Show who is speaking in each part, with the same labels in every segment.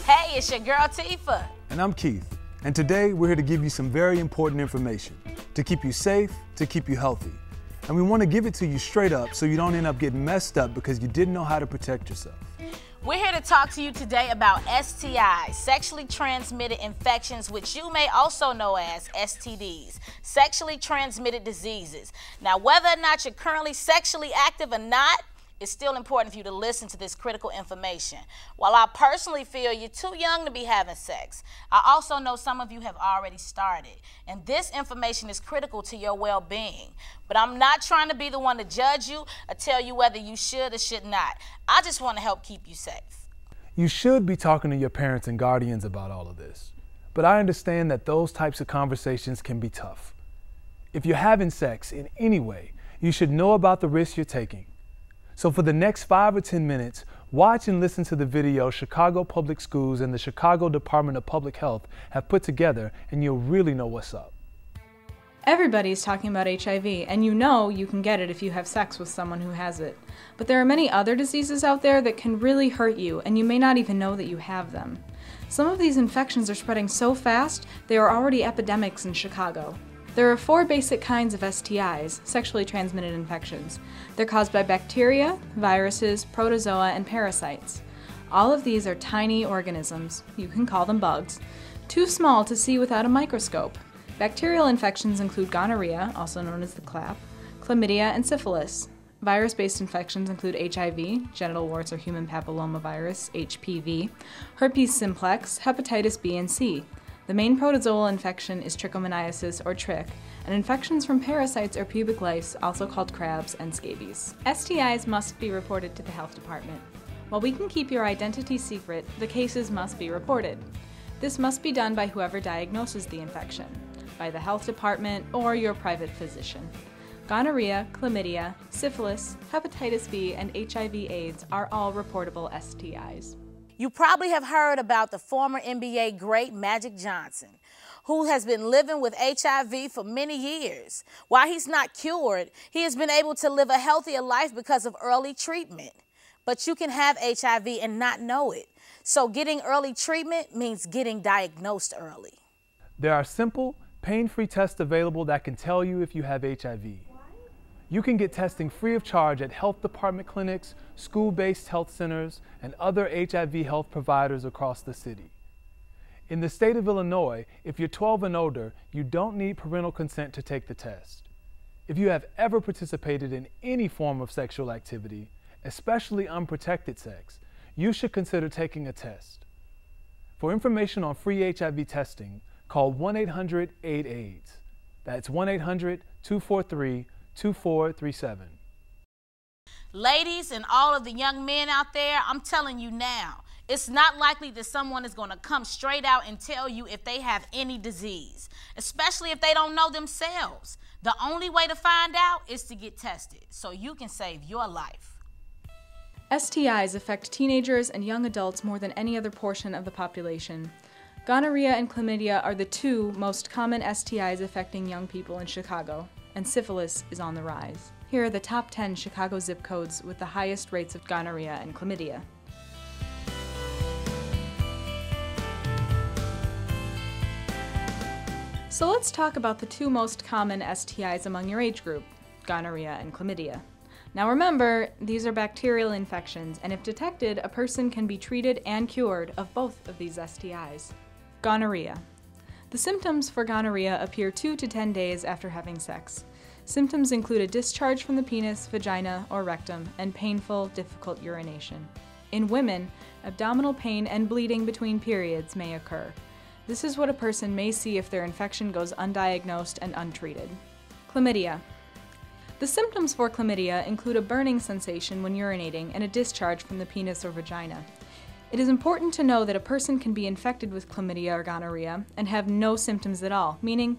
Speaker 1: Hey, it's your girl Tifa.
Speaker 2: And I'm Keith. And today we're here to give you some very important information to keep you safe, to keep you healthy. And we want to give it to you straight up so you don't end up getting messed up because you didn't know how to protect yourself.
Speaker 1: We're here to talk to you today about STIs, sexually transmitted infections, which you may also know as STDs, sexually transmitted diseases. Now, whether or not you're currently sexually active or not, it's still important for you to listen to this critical information. While I personally feel you're too young to be having sex, I also know some of you have already started, and this information is critical to your well-being. But I'm not trying to be the one to judge you or tell you whether you should or should not. I just want to help keep you safe.
Speaker 2: You should be talking to your parents and guardians about all of this, but I understand that those types of conversations can be tough. If you're having sex in any way, you should know about the risks you're taking. So for the next 5 or 10 minutes, watch and listen to the video Chicago Public Schools and the Chicago Department of Public Health have put together, and you'll really know what's up.
Speaker 3: Everybody's talking about HIV, and you know you can get it if you have sex with someone who has it. But there are many other diseases out there that can really hurt you, and you may not even know that you have them. Some of these infections are spreading so fast, they are already epidemics in Chicago. There are 4 basic kinds of STIs, sexually transmitted infections. They're caused by bacteria, viruses, protozoa, and parasites. All of these are tiny organisms, you can call them bugs, too small to see without a microscope. Bacterial infections include gonorrhea, also known as the clap, chlamydia, and syphilis. Virus-based infections include HIV, genital warts or human papillomavirus, HPV, herpes simplex, hepatitis B and C. The main protozoal infection is trichomoniasis or trich, and infections from parasites or pubic lice, also called crabs and scabies. STIs must be reported to the health department. While we can keep your identity secret, the cases must be reported. This must be done by whoever diagnoses the infection, by the health department or your private physician. Gonorrhea, chlamydia, syphilis, hepatitis B, and HIV/AIDS are all reportable STIs.
Speaker 1: You probably have heard about the former NBA great Magic Johnson, who has been living with HIV for many years. While he's not cured, he has been able to live a healthier life because of early treatment. But you can have HIV and not know it. So getting early treatment means getting diagnosed early.
Speaker 2: There are simple, pain-free tests available that can tell you if you have HIV. You can get testing free of charge at health department clinics, school-based health centers, and other HIV health providers across the city. In the state of Illinois, if you're 12 and older, you don't need parental consent to take the test. If you have ever participated in any form of sexual activity, especially unprotected sex, you should consider taking a test. For information on free HIV testing, call 1-800-8-AIDS. That's 1-800-243-2437.
Speaker 1: Ladies and all of the young men out there, I'm telling you now, it's not likely that someone is going to come straight out and tell you if they have any disease, especially if they don't know themselves. The only way to find out is to get tested so you can save your life.
Speaker 3: STIs affect teenagers and young adults more than any other portion of the population. Gonorrhea and chlamydia are the 2 most common STIs affecting young people in Chicago, and syphilis is on the rise. Here are the top 10 Chicago zip codes with the highest rates of gonorrhea and chlamydia. So let's talk about the 2 most common STIs among your age group, gonorrhea and chlamydia. Now remember, these are bacterial infections, and if detected, a person can be treated and cured of both of these STIs. Gonorrhea. The symptoms for gonorrhea appear 2 to 10 days after having sex. Symptoms include a discharge from the penis, vagina, or rectum, and painful, difficult urination. In women, abdominal pain and bleeding between periods may occur. This is what a person may see if their infection goes undiagnosed and untreated. Chlamydia. The symptoms for chlamydia include a burning sensation when urinating and a discharge from the penis or vagina. It is important to know that a person can be infected with chlamydia or gonorrhea and have no symptoms at all, meaning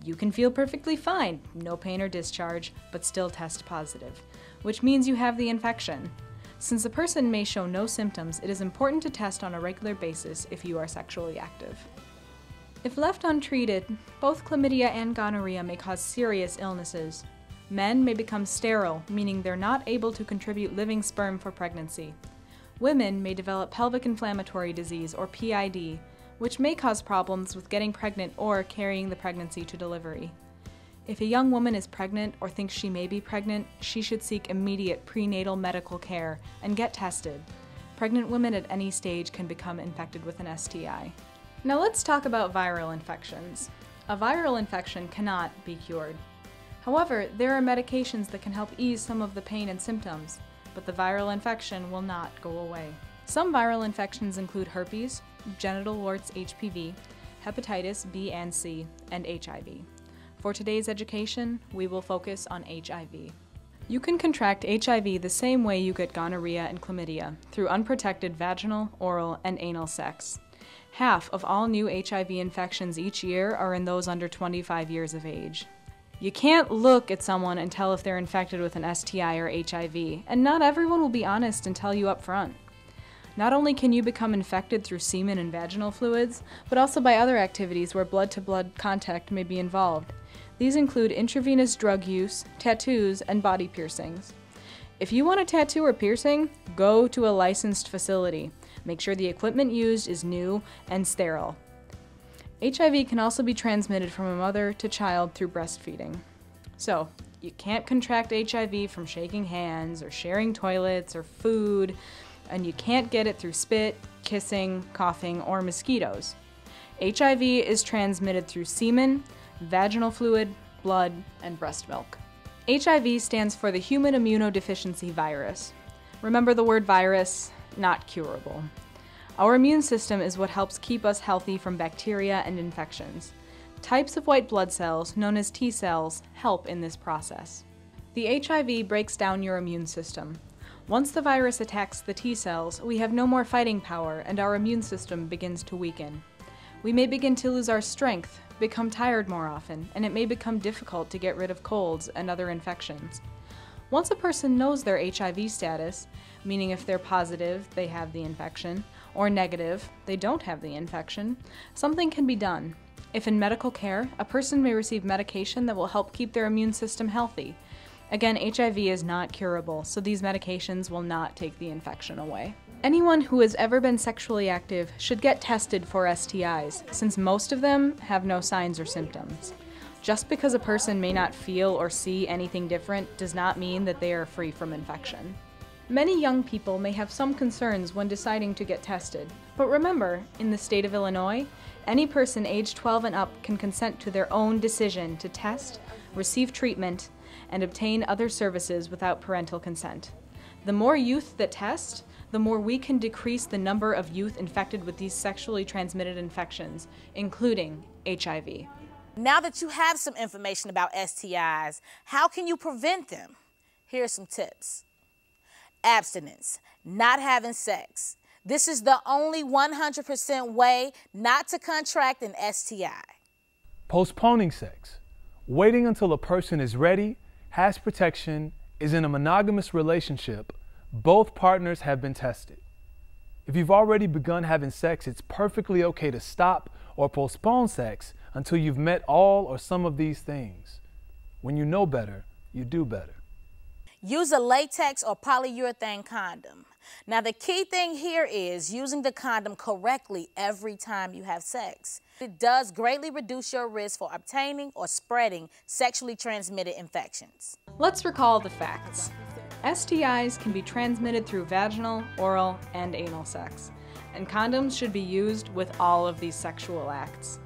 Speaker 3: you can feel perfectly fine, no pain or discharge, but still test positive, which means you have the infection. Since a person may show no symptoms, it is important to test on a regular basis if you are sexually active. If left untreated, both chlamydia and gonorrhea may cause serious illnesses. Men may become sterile, meaning they're not able to contribute living sperm for pregnancy. Women may develop pelvic inflammatory disease, or PID, which may cause problems with getting pregnant or carrying the pregnancy to delivery. If a young woman is pregnant or thinks she may be pregnant, she should seek immediate prenatal medical care and get tested. Pregnant women at any stage can become infected with an STI. Now let's talk about viral infections. A viral infection cannot be cured. However, there are medications that can help ease some of the pain and symptoms, but the viral infection will not go away. Some viral infections include herpes, genital warts HPV, hepatitis B and C, and HIV. For today's education, we will focus on HIV. You can contract HIV the same way you get gonorrhea and chlamydia, through unprotected vaginal, oral, and anal sex. Half of all new HIV infections each year are in those under 25 years of age. You can't look at someone and tell if they're infected with an STI or HIV, and not everyone will be honest and tell you up front. Not only can you become infected through semen and vaginal fluids, but also by other activities where blood-to-blood contact may be involved. These include intravenous drug use, tattoos, and body piercings. If you want a tattoo or piercing, go to a licensed facility. Make sure the equipment used is new and sterile. HIV can also be transmitted from a mother to child through breastfeeding. So, you can't contract HIV from shaking hands or sharing toilets or food, and you can't get it through spit, kissing, coughing, or mosquitoes. HIV is transmitted through semen, vaginal fluid, blood, and breast milk. HIV stands for the Human Immunodeficiency virus. Remember the word virus, not curable. Our immune system is what helps keep us healthy from bacteria and infections. Types of white blood cells, known as T cells, help in this process. The HIV breaks down your immune system. Once the virus attacks the T cells, we have no more fighting power and our immune system begins to weaken. We may begin to lose our strength, become tired more often, and it may become difficult to get rid of colds and other infections. Once a person knows their HIV status, meaning if they're positive, they have the infection, or negative, they don't have the infection, something can be done. If in medical care, a person may receive medication that will help keep their immune system healthy. Again, HIV is not curable, so these medications will not take the infection away. Anyone who has ever been sexually active should get tested for STIs, since most of them have no signs or symptoms. Just because a person may not feel or see anything different does not mean that they are free from infection. Many young people may have some concerns when deciding to get tested, but remember, in the state of Illinois, any person aged 12 and up can consent to their own decision to test, receive treatment, and obtain other services without parental consent. The more youth that test, the more we can decrease the number of youth infected with these sexually transmitted infections, including HIV.
Speaker 1: Now that you have some information about STIs, how can you prevent them? Here are some tips. Abstinence, not having sex. This is the only 100% way not to contract an STI.
Speaker 2: Postponing sex, waiting until a person is ready, has protection, is in a monogamous relationship, both partners have been tested. If you've already begun having sex, it's perfectly okay to stop or postpone sex until you've met all or some of these things. When you know better, you do better.
Speaker 1: Use a latex or polyurethane condom. Now the key thing here is using the condom correctly every time you have sex. It does greatly reduce your risk for obtaining or spreading sexually transmitted infections.
Speaker 3: Let's recall the facts. STIs can be transmitted through vaginal, oral, and anal sex, and condoms should be used with all of these sexual acts.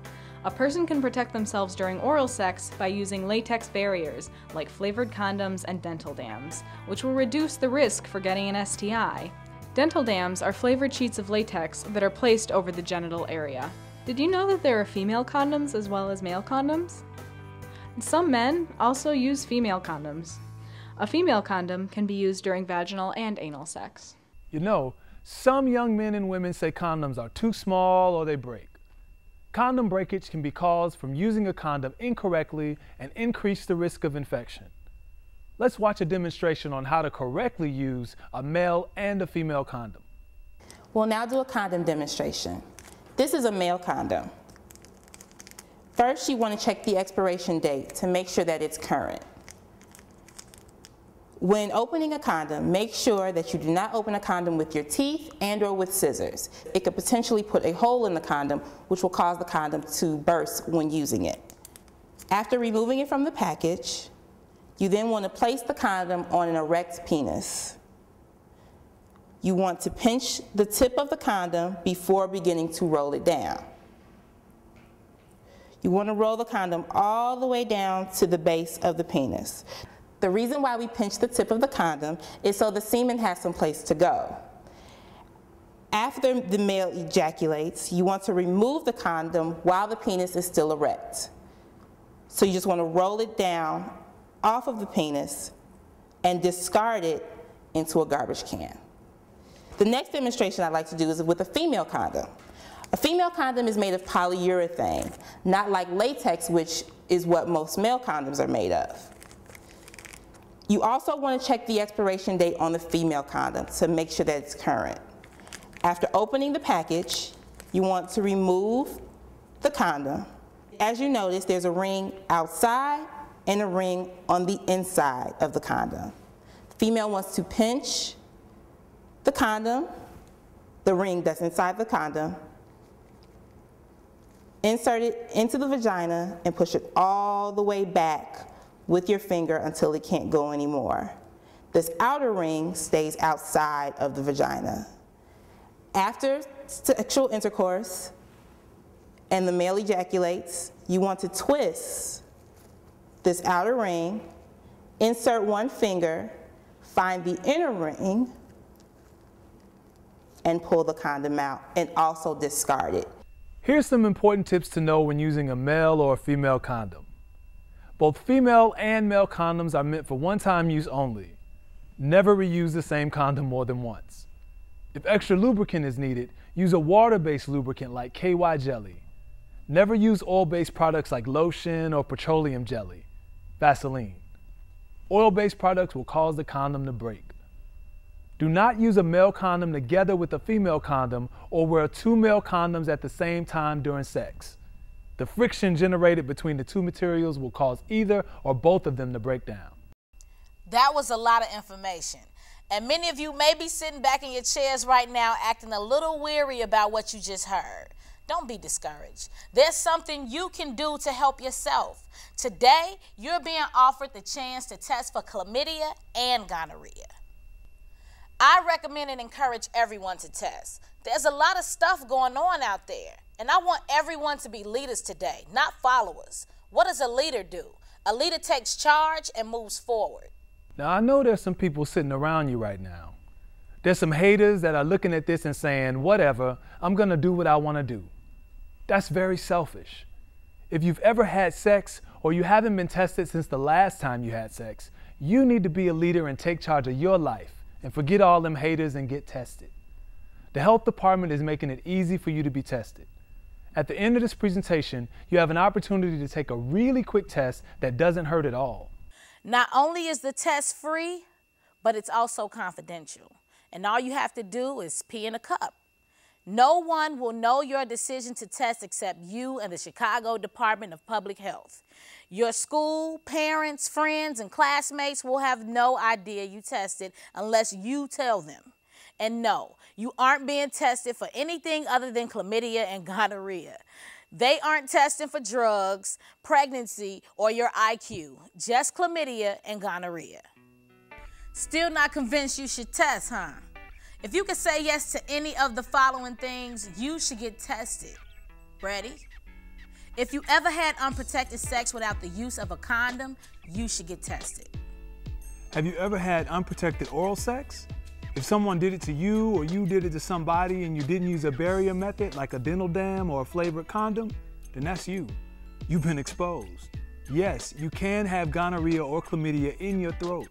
Speaker 3: A person can protect themselves during oral sex by using latex barriers like flavored condoms and dental dams, which will reduce the risk for getting an STI. Dental dams are flavored sheets of latex that are placed over the genital area. Did you know that there are female condoms as well as male condoms? Some men also use female condoms. A female condom can be used during vaginal and anal sex.
Speaker 2: You know, some young men and women say condoms are too small or they break. Condom breakage can be caused from using a condom incorrectly and increase the risk of infection. Let's watch a demonstration on how to correctly use a male and a female condom.
Speaker 4: We'll now do a condom demonstration. This is a male condom. First, you want to check the expiration date to make sure that it's current. When opening a condom, make sure that you do not open a condom with your teeth and/or with scissors. It could potentially put a hole in the condom, which will cause the condom to burst when using it. After removing it from the package, you then want to place the condom on an erect penis. You want to pinch the tip of the condom before beginning to roll it down. You want to roll the condom all the way down to the base of the penis. The reason why we pinch the tip of the condom is so the semen has some place to go. After the male ejaculates, you want to remove the condom while the penis is still erect. So you just want to roll it down off of the penis and discard it into a garbage can. The next demonstration I'd like to do is with a female condom. A female condom is made of polyurethane, not like latex, which is what most male condoms are made of. You also want to check the expiration date on the female condom to make sure that it's current. After opening the package, you want to remove the condom. As you notice, there's a ring outside and a ring on the inside of the condom. The female wants to pinch the condom, the ring that's inside the condom, insert it into the vagina and push it all the way back with your finger until it can't go anymore. This outer ring stays outside of the vagina. After sexual intercourse and the male ejaculates, you want to twist this outer ring, insert one finger, find the inner ring, and pull the condom out and also discard it.
Speaker 2: Here's some important tips to know when using a male or a female condom. Both female and male condoms are meant for one-time use only. Never reuse the same condom more than once. If extra lubricant is needed, use a water-based lubricant like KY jelly. Never use oil-based products like lotion or petroleum jelly, Vaseline. Oil-based products will cause the condom to break. Do not use a male condom together with a female condom or wear 2 male condoms at the same time during sex. The friction generated between the two materials will cause either or both of them to break down.
Speaker 1: That was a lot of information. And many of you may be sitting back in your chairs right now acting a little weary about what you just heard. Don't be discouraged. There's something you can do to help yourself. Today, you're being offered the chance to test for chlamydia and gonorrhea. I recommend and encourage everyone to test. There's a lot of stuff going on out there, and I want everyone to be leaders today, not followers. What does a leader do? A leader takes charge and moves forward.
Speaker 2: Now, I know there's some people sitting around you right now. There's some haters that are looking at this and saying, whatever, I'm gonna do what I wanna do. That's very selfish. If you've ever had sex or you haven't been tested since the last time you had sex, you need to be a leader and take charge of your life and forget all them haters and get tested. The health department is making it easy for you to be tested. At the end of this presentation, you have an opportunity to take a really quick test that doesn't hurt at all.
Speaker 1: Not only is the test free, but it's also confidential. And all you have to do is pee in a cup. No one will know your decision to test except you and the Chicago Department of Public Health. Your school, parents, friends, and classmates will have no idea you tested unless you tell them. And no, you aren't being tested for anything other than chlamydia and gonorrhea. They aren't testing for drugs, pregnancy, or your IQ, just chlamydia and gonorrhea. Still not convinced you should test, huh? If you could say yes to any of the following things, you should get tested. Ready? If you ever had unprotected sex without the use of a condom, you should get tested.
Speaker 2: Have you ever had unprotected oral sex? If someone did it to you or you did it to somebody and you didn't use a barrier method like a dental dam or a flavored condom, then that's you. You've been exposed. Yes, you can have gonorrhea or chlamydia in your throat,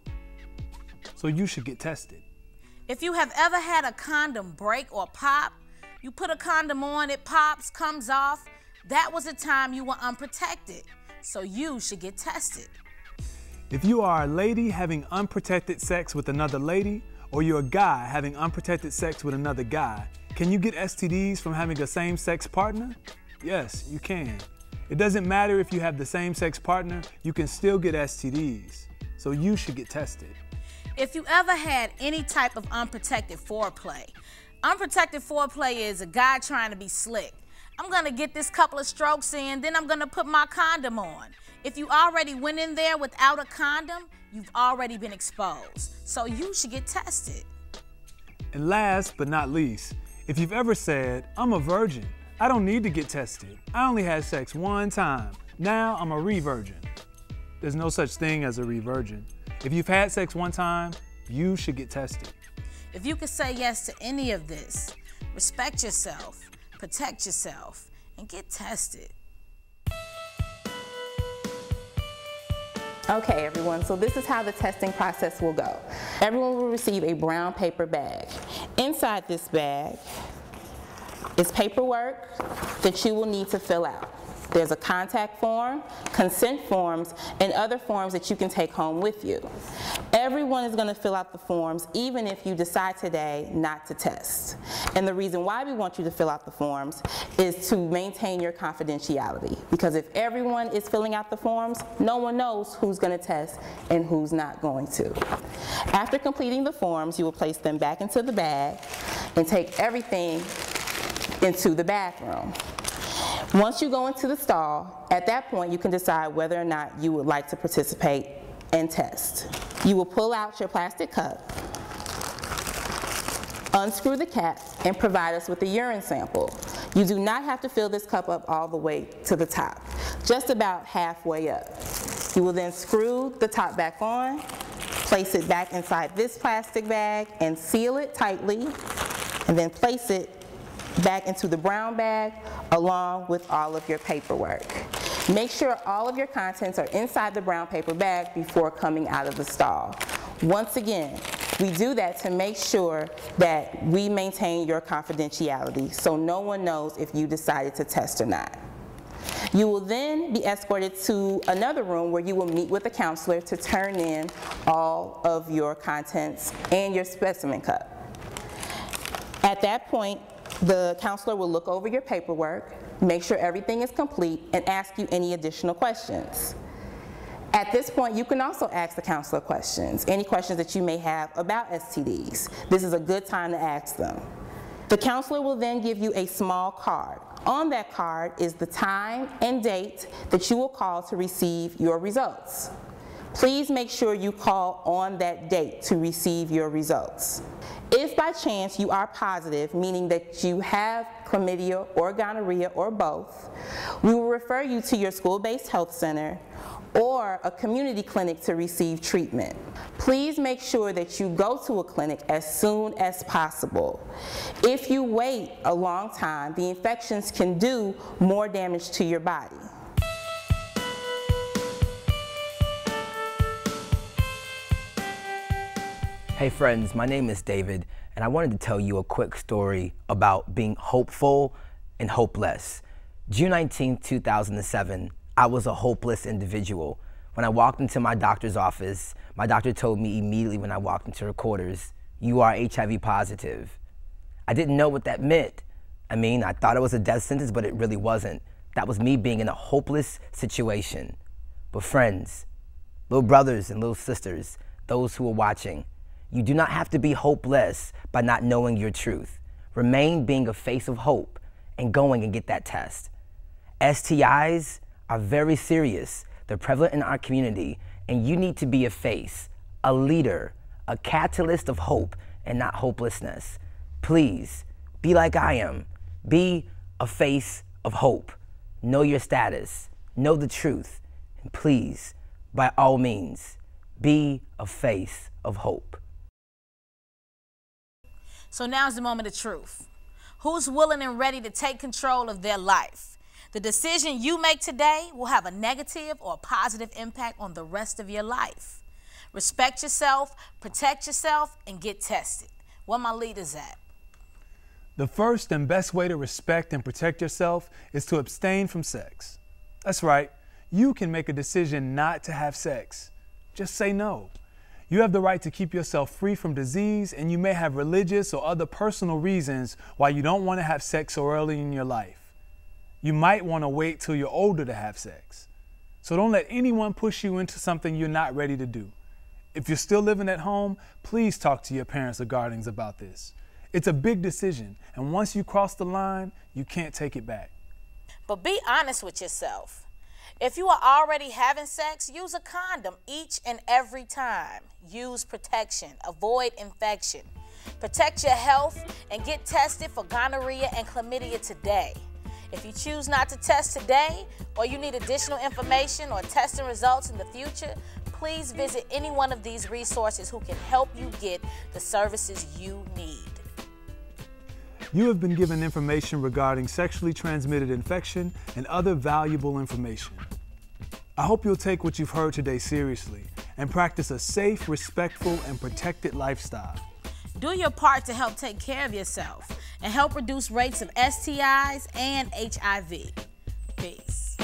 Speaker 2: so you should get tested.
Speaker 1: If you have ever had a condom break or pop, you put a condom on, it pops, comes off, that was a time you were unprotected, so you should get tested.
Speaker 2: If you are a lady having unprotected sex with another lady, or you're a guy having unprotected sex with another guy, can you get STDs from having a same-sex partner? Yes, you can. It doesn't matter if you have the same-sex partner, you can still get STDs, so you should get tested.
Speaker 1: If you ever had any type of unprotected foreplay, unprotected foreplay is a guy trying to be slick. I'm gonna get this couple of strokes in, then I'm gonna put my condom on. If you already went in there without a condom, you've already been exposed. So you should get tested.
Speaker 2: And last but not least, if you've ever said, I'm a virgin, I don't need to get tested. I only had sex one time. Now I'm a re-virgin. There's no such thing as a re-virgin. If you've had sex one time, you should get tested.
Speaker 1: If you could say yes to any of this, respect yourself, protect yourself, and get tested.
Speaker 4: Okay, everyone, so this is how the testing process will go. Everyone will receive a brown paper bag. Inside this bag is paperwork that you will need to fill out. There's a contact form, consent forms, and other forms that you can take home with you. Everyone is going to fill out the forms even if you decide today not to test. And the reason why we want you to fill out the forms is to maintain your confidentiality. Because if everyone is filling out the forms, no one knows who's going to test and who's not going to. After completing the forms, you will place them back into the bag and take everything into the bathroom. Once you go into the stall, at that point you can decide whether or not you would like to participate and test. You will pull out your plastic cup, unscrew the cap, and provide us with a urine sample. You do not have to fill this cup up all the way to the top, just about halfway up. You will then screw the top back on, place it back inside this plastic bag and seal it tightly, and then place it back into the brown bag along with all of your paperwork. Make sure all of your contents are inside the brown paper bag before coming out of the stall. Once again, we do that to make sure that we maintain your confidentiality so no one knows if you decided to test or not. You will then be escorted to another room where you will meet with a counselor to turn in all of your contents and your specimen cup. At that point, the counselor will look over your paperwork, make sure everything is complete, and ask you any additional questions. At this point, you can also ask the counselor questions, any questions that you may have about STDs. This is a good time to ask them. The counselor will then give you a small card. On that card is the time and date that you will call to receive your results. Please make sure you call on that date to receive your results. If by chance you are positive, meaning that you have chlamydia or gonorrhea or both, we will refer you to your school-based health center or a community clinic to receive treatment. Please make sure that you go to a clinic as soon as possible. If you wait a long time, the infections can do more damage to your body.
Speaker 5: Hey friends, my name is David, and I wanted to tell you a quick story about being hopeful and hopeless. June 19, 2007, I was a hopeless individual. When I walked into my doctor's office, my doctor told me immediately when I walked into her quarters, "You are HIV positive." I didn't know what that meant. I mean, I thought it was a death sentence, but it really wasn't. That was me being in a hopeless situation. But friends, little brothers and little sisters, those who are watching, you do not have to be hopeless by not knowing your truth. Remain being a face of hope and going and get that test. STIs are very serious. They're prevalent in our community, and you need to be a face, a leader, a catalyst of hope and not hopelessness. Please, be like I am. Be a face of hope. Know your status. Know the truth. And please, by all means, be a face of hope.
Speaker 1: So now's the moment of truth. Who's willing and ready to take control of their life? The decision you make today will have a negative or positive impact on the rest of your life. Respect yourself, protect yourself, and get tested. Where my leaders at?
Speaker 2: The first and best way to respect and protect yourself is to abstain from sex. That's right, you can make a decision not to have sex. Just say no. You have the right to keep yourself free from disease, and you may have religious or other personal reasons why you don't want to have sex so early in your life. You might want to wait till you're older to have sex. So don't let anyone push you into something you're not ready to do. If you're still living at home, please talk to your parents or guardians about this. It's a big decision, and once you cross the line, you can't take it back.
Speaker 1: But be honest with yourself. If you are already having sex, use a condom each and every time. Use protection. Avoid infection. Protect your health and get tested for gonorrhea and chlamydia today. If you choose not to test today, or you need additional information or testing results in the future, please visit any one of these resources who can help you get the services you need.
Speaker 2: You have been given information regarding sexually transmitted infection and other valuable information. I hope you'll take what you've heard today seriously and practice a safe, respectful, and protected lifestyle.
Speaker 1: Do your part to help take care of yourself and help reduce rates of STIs and HIV. Peace.